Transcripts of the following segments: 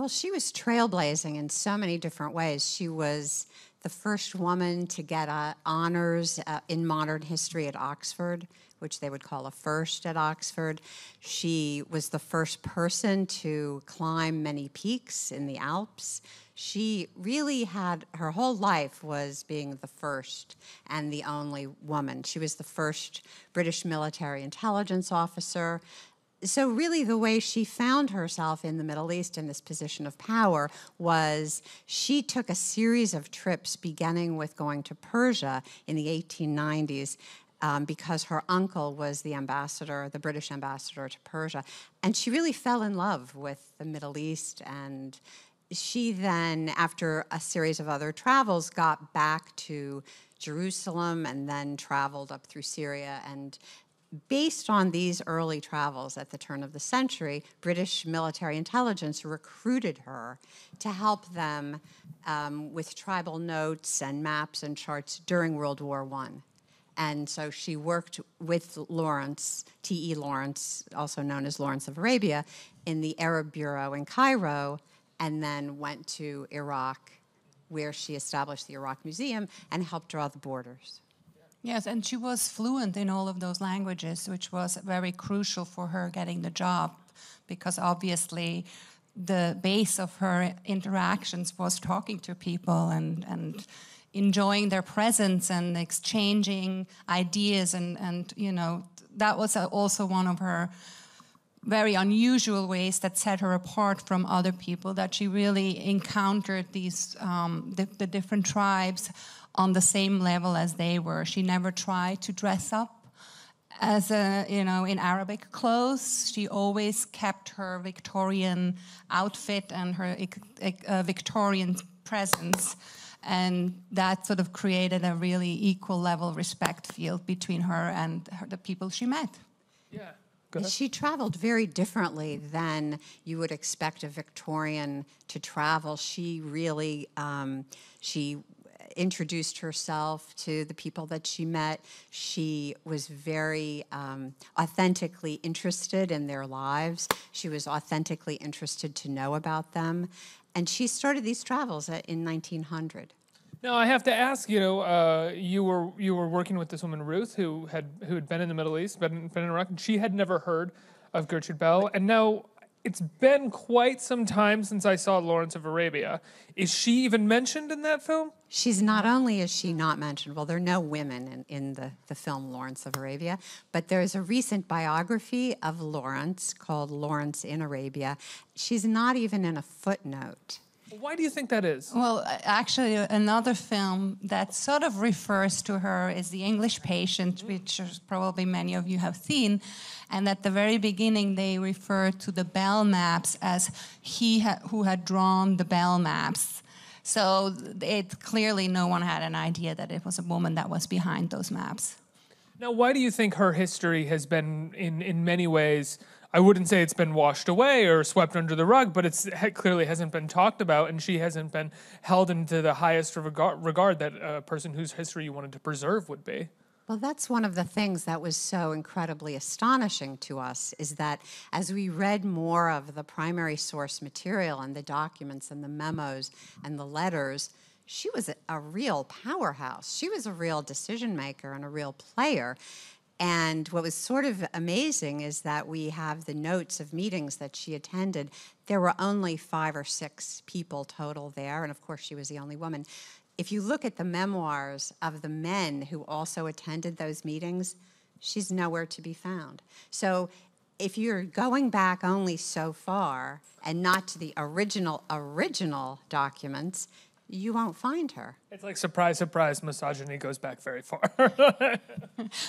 Well, she was trailblazing in so many different ways. She was the first woman to get honors in modern history at Oxford, which they would call a first at Oxford. She was the first person to climb many peaks in the Alps. She really had, her whole life was being the first and the only woman. She was the first British military intelligence officer. So really the way she found herself in the Middle East in this position of power was she took a series of trips, beginning with going to Persia in the 1890s, because her uncle was the ambassador, the British ambassador to Persia. And she really fell in love with the Middle East. And she then, after a series of other travels, got back to Jerusalem and then traveled up through Syria. And based on these early travels at the turn of the century, British military intelligence recruited her to help them with tribal notes and maps and charts during World War I. And so she worked with Lawrence, T.E. Lawrence, also known as Lawrence of Arabia, in the Arab Bureau in Cairo, and then went to Iraq, where she established the Iraq Museum and helped draw the borders. Yes, and she was fluent in all of those languages, which was very crucial for her getting the job, because obviously the base of her interactions was talking to people and enjoying their presence and exchanging ideas, and you know, that was also one of her very unusual ways that set her apart from other people, that she really encountered these the different tribes on the same level as they were. She never tried to dress up as in Arabic clothes. She always kept her Victorian outfit and her Victorian presence, and that sort of created a really equal level respect field between her and the people she met. Yeah. She traveled very differently than you would expect a Victorian to travel. She really, she introduced herself to the people that she met. She was very authentically interested in their lives. She was authentically interested to know about them. And she started these travels in 1900. Now I have to ask, you were working with this woman Ruth, who had been in the Middle East, been in Iraq, and she had never heard of Gertrude Bell, and now it's been quite some time since I saw Lawrence of Arabia. Is she even mentioned in that film? She's not only is she not mentioned, well, there are no women in the film Lawrence of Arabia, but there's a recent biography of Lawrence called Lawrence in Arabia. She's not even in a footnote. Why do you think that is? Well, actually, another film that sort of refers to her is The English Patient, which probably many of you have seen. And at the very beginning, they refer to the Bell maps as who had drawn the Bell maps. So clearly no one had an idea that it was a woman that was behind those maps. Now, why do you think her history has been, in many ways, I wouldn't say it's been washed away or swept under the rug, but it clearly hasn't been talked about, and she hasn't been held into the highest regard that a person whose history you wanted to preserve would be? Well, that's one of the things that was so incredibly astonishing to us, is that as we read more of the primary source material and the documents and the memos and the letters, she was a real powerhouse. She was a real decision maker and a real player. And what was sort of amazing is that we have the notes of meetings that she attended. There were only 5 or 6 people total there, and of course she was the only woman. If you look at the memoirs of the men who also attended those meetings, she's nowhere to be found. So if you're going back only so far and not to the original documents, you won't find her. It's like, surprise, surprise, misogyny goes back very far.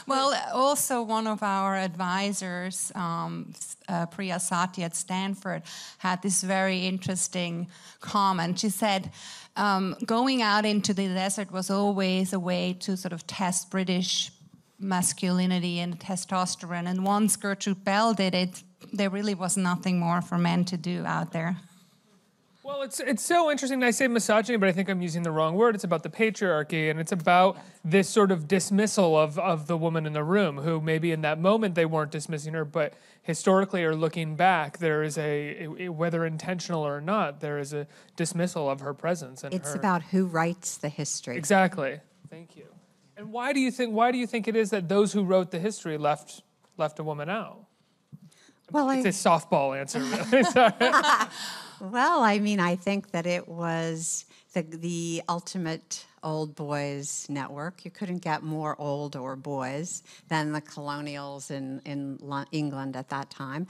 Well, also one of our advisors, Priya Saty at Stanford, had this very interesting comment. She said, going out into the desert was always a way to sort of test British masculinity and testosterone. And once Gertrude Bell did it, there really was nothing more for men to do out there. Well, it's so interesting. I say misogyny, but I think I'm using the wrong word. It's about the patriarchy, and it's about this sort of dismissal of the woman in the room, who maybe in that moment they weren't dismissing her, but historically or looking back, there is whether intentional or not, there is a dismissal of her presence. And It's her. about who writes the history. Exactly. Thank you. And why do you think it is that those who wrote the history left a woman out? Well, It's a softball answer, really. Sorry. Well, I mean, I think that it was the ultimate old boys network. You couldn't get more old or boys than the colonials in England at that time.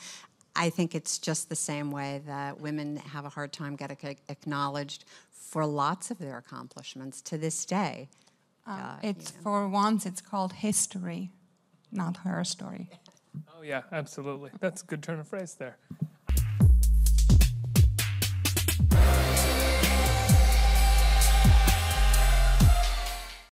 I think it's just the same way that women have a hard time getting acknowledged for lots of their accomplishments to this day. For once, it's called history, not her story. Oh, yeah, absolutely. That's a good turn of phrase there.